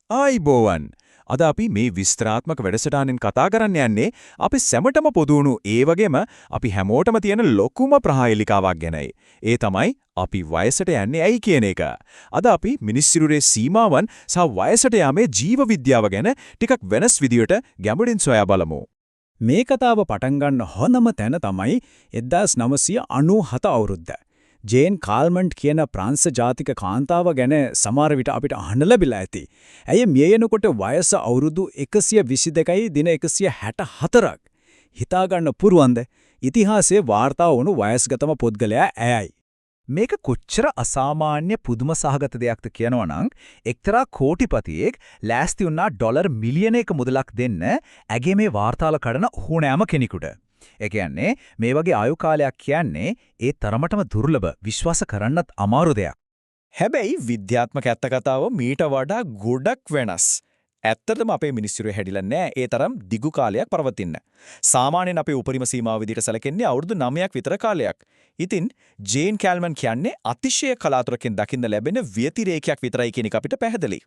ආයිබෝවන්. අද අපි මේ විස්තරාත්මක වැඩසටහනෙන් කතා කරන්න යන්නේ අපි සැමටම පොදු වුණු ඒ වගේම අපි හැමෝටම තියෙන ලොකුම ප්‍රහායලිකාවක් ගැනයි. ඒ තමයි අපි වයසට යන්නේ ඇයි කියන එක. අද අපි මිනිස්සිරුරේ සීමාවන් සහ වයසට යාමේ ජීව විද්‍යාව ගැන ටිකක් වෙනස් විදියට ගැඹුරින් සොයා බලමු. මේ කතාව පටන් ගන්න හොඳම තැන තමයි 1997 අවුරුද්ද. ජේන් කාල්මන්ට් කියන ප්‍රංශ ජාතික කාන්තාව ගැන සමහර විට අපිට අහන්න ලැබිලා ඇති. ඇය මිය යනකොට වයස අවුරුදු 122යි දින 164ක්. හිතා ගන්න පුරුවන්ද? ඉතිහාසයේ වාර්තා වුණු වයස්ගතම පුද්ගලයා ඇයයි. මේක කොච්චර අසාමාන්‍ය පුදුම සහගත දෙයක්ද කියනවනම් එක්තරා කෝටිපතියෙක් ලෑස්ති වුණා ඩොලර් මිලියනයක මුදලක් දෙන්න ඇගේ මේ වාර්තාල කඩන ඕනෑම කෙනෙකුට. ඒ කියන්නේ මේ වගේ ආයු කාලයක් කියන්නේ ඒ තරමටම දුර්ලභ විශ්වාස කරන්නත් අමාරු දෙයක්. හැබැයි විද්‍යාත්මක ඇත්ත කතාව මීට වඩා ගොඩක් වෙනස්. ඇත්තටම අපේ මිනිස්සුරේ හැදිලා නැහැ ඒ තරම් දිගු කාලයක් පවතින්න. සාමාන්‍යයෙන් අපේ උපරිම සීමාව විදිහට සැලකෙන්නේ අවුරුදු 9ක් විතර කාලයක්. ඉතින් ජේන් කැල්මන් කියන්නේ අතිශය කලාතුරකින් දකින්න ලැබෙන ව්‍යතිරේකයක් විතරයි කියන එක අපිට පැහැදිලි.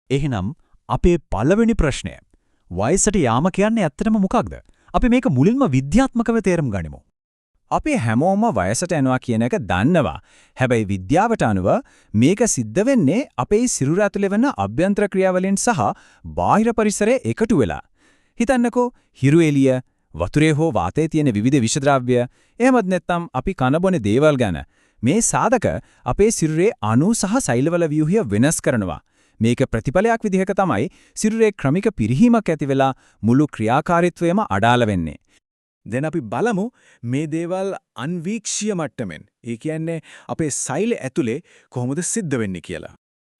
එහෙනම් අපේ පළවෙනි ප්‍රශ්නය වයසට යාම කියන්නේ ඇත්තටම මොකක්ද? අපි මේක මුලින්ම විද්‍යාත්මකව තේරුම් ගනිමු. අපි හැමෝම වයසට යනවා කියන එක දන්නවා. හැබැයි විද්‍යාවට අනුව මේක සිද්ධ වෙන්නේ අපේ සිරුර ඇතුලේ වෙන අභ්‍යන්තර ක්‍රියාවලින් සහ බාහිර පරිසරයේ එකතු වෙලා. හිතන්නකෝ හිරු එළිය, වතුරේ හෝ වාතයේ තියෙන විවිධ විෂද්‍රව්‍ය, එහෙමත් නැත්නම් අපි කන බොන දේවල් ගැන. මේ සාධක අපේ සිරුරේ අණු සහ සෛලවල ව්‍යුහය වෙනස් කරනවා. මේක ප්‍රතිඵලයක් විදිහක තමයි සිරුරේ ක්‍රමික පිරිහීමක් ඇති වෙලා මුළු ක්‍රියාකාරීත්වයම අඩාල වෙන්නේ. දැන් අපි බලමු මේ දේවල් අන්වීක්ෂීය මට්ටමින්. ඒ කියන්නේ අපේ සෛල ඇතුලේ කොහොමද සිද්ධ වෙන්නේ කියලා.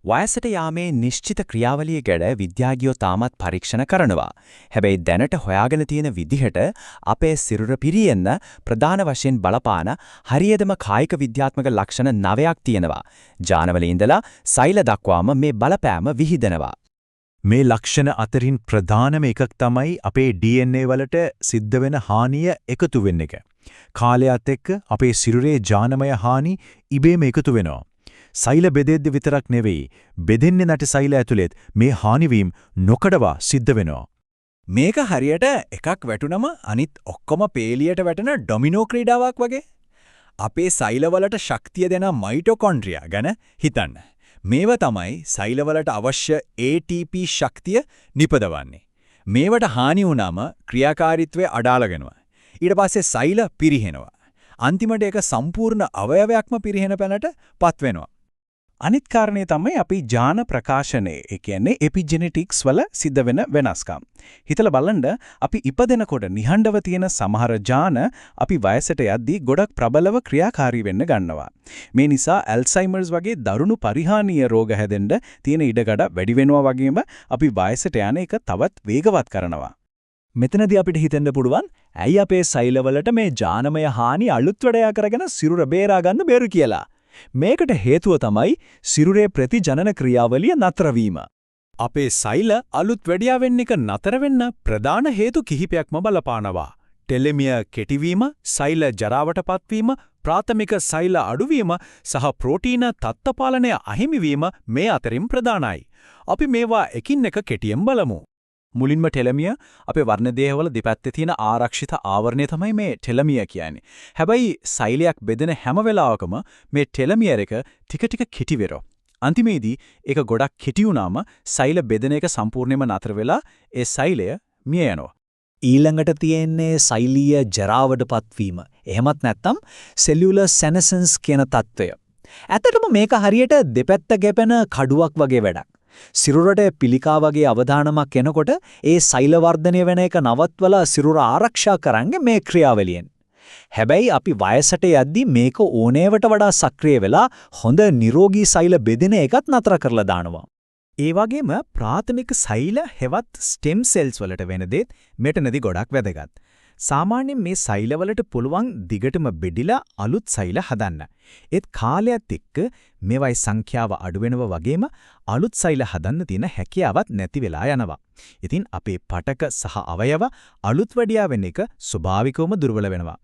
වයසට යාමේ නිශ්චිත ක්‍රියාවලිය ගැන විද්‍යාඥයෝ තාමත් පරීක්ෂණ කරනවා. හැබැයි දැනට හොයාගෙන තියෙන විදිහට අපේ සිරුර පිරියෙන්න ප්‍රධාන වශයෙන් බලපාන හරියටම කායික විද්‍යාත්මක ලක්ෂණ 9ක් තියෙනවා. ජානවල ඉඳලා සෛල දක්වාම මේ බලපෑම විහිදෙනවා. මේ ලක්ෂණ අතරින් ප්‍රධානම එකක් තමයි අපේ DNA වලට සිද්ධ වෙන හානිය එකතු වෙන එක. කාලයත් එක්ක අපේ සිරුරේ ජානමය හානි ඉබේම එකතු වෙනවා. සෛල බෙදෙද්දි විතරක් නෙවෙයි, බෙදෙන්නේ නැති සෛල ඇතුළෙත් මේ හානිවීම නොකඩවා සිද්ධ වෙනවා. මේක හරියට එකක් වැටුනම අනිත් ඔක්කොම පේලියට වැටෙන ඩොමිනෝ ක්‍රීඩාවක් වගේ. අපේ සෛලවලට ශක්තිය දෙන මයිටොකොන්ඩ්‍රියා ගැන හිතන්න. මේව තමයි සෛලවලට අවශ්‍ය ATP ශක්තිය නිපදවන්නේ. මේවට හානි වුණාම ක්‍රියාකාරීත්වය අඩාලගෙනවා. ඊට පස්සේ සෛල පිරිහෙනවා. අන්තිමට ඒක සම්පූර්ණ අවයවයක්ම පිරිහෙන පැනට පත් වෙනවා. අනිත් කාරණේ තමයි අපි ජාන ප්‍රකාශනයේ, ඒ කියන්නේ එපිජෙනෙටික්ස් වල සිද්ධ වෙන වෙනස්කම්. හිතලා බලන්න අපි ඉපදෙනකොට නිහඬව තියෙන සමහර ජාන අපි වයසට යද්දී ගොඩක් ප්‍රබලව ක්‍රියාකාරී වෙන්න ගන්නවා. මේ නිසා ඇල්සයිමර්ස් වගේ දරුණු පරිහානීය රෝග හැදෙන්න තියෙන ඉඩකඩ වැඩි වෙනවා වගේම අපි වයසට යන එක තවත් වේගවත් කරනවා. මෙතනදී අපිට හිතෙන්න පුළුවන් ඇයි අපේ සෛලවලට මේ ජානමය හානි අලුත් වැඩයා කරගෙන සිරුර බේරා ගන්න බැරි කියලා. මේකට හේතුව තමයි සිරුරේ ප්‍රතිජනන ක්‍රියාවලිය නතර වීම. අපේ සෛල අලුත් වැඩියා වෙන්න එක නතර වෙන්න ප්‍රධාන හේතු කිහිපයක්ම බලපානවා. ටෙලෙමිය කෙටිවීම, සෛල ජරාවටපත් වීම, ප්‍රාථමික සෛල අඩුවීම සහ ප්‍රෝටීන තත්ත්වපාලනය අහිමි වීම මේ අතරින් ප්‍රධානයි. අපි මේවා එකින් එක කෙටියෙන් බලමු. මුලින්ම ටෙලමිය අපේ වර්ණ දේහවල දෙපැත්තේ තියෙන ආරක්ෂිත ආවරණය තමයි මේ ටෙලමිය කියන්නේ. හැබැයි සෛලයක් බෙදෙන හැම වෙලාවකම මේ ටෙලමියර් එක ටික ටික කෙටි වෙනවා. අන්තිමේදී ඒක ගොඩක් කෙටි වුණාම සෛල බෙදෙන එක සම්පූර්ණයෙන්ම නතර වෙලා ඒ සෛලය මිය යනවා. ඊළඟට තියෙන්නේ සෛලීය ජරාවටපත් වීම. එහෙමත් නැත්නම් සෙලියුලර් සෙනසන්ස් කියන තත්ත්වය. ඇත්තටම මේක හරියට දෙපැත්ත ගැපෙන කඩුවක් වගේ වැඩක්. සිරුරට පිළිකා වගේ අවදානමක් එනකොට ඒ සෛල වර්ධනය වෙන එක නවත්වලා සිරුර ආරක්ෂා කරන්නේ මේ ක්‍රියාවලියෙන්. හැබැයි අපි වයසට යද්දී මේක ඕනෑවට වඩා සක්‍රිය වෙලා හොඳ නිරෝගී සෛල බෙදෙන එකත් නතර කරලා දානවා. ඒ වගේම ප්‍රාථමික සෛල හෙවත් ස්ටෙම් සෙල්ස් වලට වෙන දේත් මෙතනදී ගොඩක් වැදගත්. සාමාන්‍යයෙන් මේ සෛලවලට පුළුවන් දිගටම බෙදිලා අලුත් සෛල හදන්න. ඒත් කාලයත් එක්ක මේවයි සංඛ්‍යාව අඩු වෙනවා වගේම අලුත් සෛල හදන්න තියෙන හැකියාවක් නැති වෙලා යනවා. ඉතින් අපේ පටක සහ අවයව අලුත් වැඩියා වෙන එක ස්වභාවිකවම දුර්වල වෙනවා.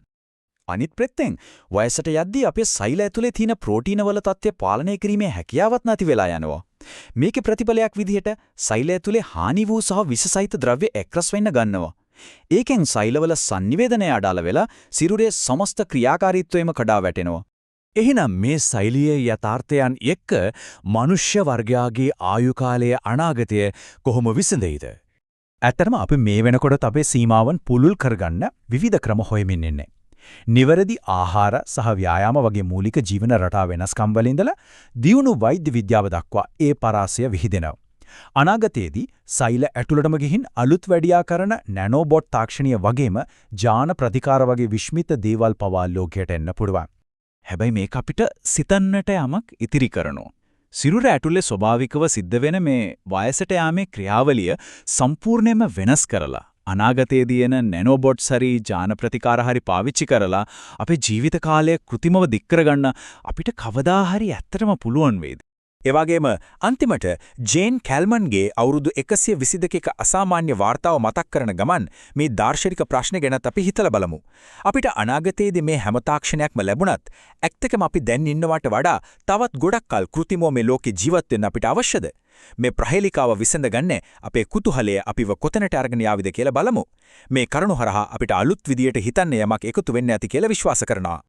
අනිත් පැත්තෙන් වයසට යද්දී අපේ සෛල ඇතුලේ තියෙන ප්‍රෝටීන වල තත්ත්වය පාලනය කිරීමේ හැකියාවක් නැති වෙලා යනවා. මේකේ ප්‍රතිඵලයක් විදිහට සෛලය තුලේ හානි වූ සහ විෂසහිත ද්‍රව්‍ය එක්රස් වෙන්න ගන්නවා. ඒකෙන් සෛලවල සංනිවේදනය අඩාල වෙලා සිරුරේ සමස්ත ක්‍රියාකාරීත්වයම කඩා වැටෙනවා. එහෙනම් මේ සෛලීය යථාර්ථයන් එක්ක මනුෂ්‍ය වර්ගයාගේ ආයු කාලයේ අනාගතය කොහොම විසඳෙයිද? ඇත්තටම අපි මේ වෙනකොට අපේ සීමාවන් පුළුල් කරගන්න විවිධ ක්‍රම හොයමින් ඉන්නේ. නිවැරදි ආහාර සහ ව්‍යායාම වගේ මූලික ජීවන රටා වෙනස්කම් වල ඉඳලා දියුණු වෛද්‍ය විද්‍යාව දක්වා ඒ පරාසය විහිදෙනවා. අනාගතයේදී සෛල ඇතුළටම ගිහින් අලුත් වැඩියා කරන නැනෝබොට් තාක්ෂණීය වගේම ජාන ප්‍රතිකාර වගේ විශ්මිත දේවල් පවා ලෝකයට එන්න පුළුවන්. හැබැයි මේක අපිට සිතන්නට යමක් ඉතිරි කරනවා. සිරුර ඇතුලේ ස්වභාවිකව සිද්ධ වෙන මේ වයසට යාමේ ක්‍රියාවලිය සම්පූර්ණයෙන්ම වෙනස් කරලා අනාගතයේදී එන නැනෝබොට්ස් හරි ජාන ප්‍රතිකාර හරි පාවිච්චි කරලා අපේ ජීවිත කාලය કૃතිමව දික් කරගන්න අපිට කවදා හරි ඇත්තටම පුළුවන් වේද? ඒ වගේම අන්තිමට ජේන් කැල්මන්ගේ අවුරුදු 122ක අසාමාන්‍ය වාර්තාව මතක් කරන ගමන් මේ දාර්ශනික ප්‍රශ්න ගැනත් අපි හිතලා බලමු. අපිට අනාගතයේදී මේ හැම තාක්ෂණයක්ම ලැබුණත් ඇත්තකම අපි දැන් ඉන්නවට වඩා තවත් ගොඩක් කල් કૃතිමව මේ ලෝකේ ජීවත් වෙන්න අපිට අවශ්‍යද? මේ ප්‍රහේලිකාව විසඳගන්න අපේ කුතුහලය අපිව කොතැනට අරගෙන යාවිද කියලා බලමු. මේ කරුණු හරහා අපිට අලුත් විදියට හිතන්න යමක් එකතු වෙන්න ඇති කියලා විශ්වාස කරනවා.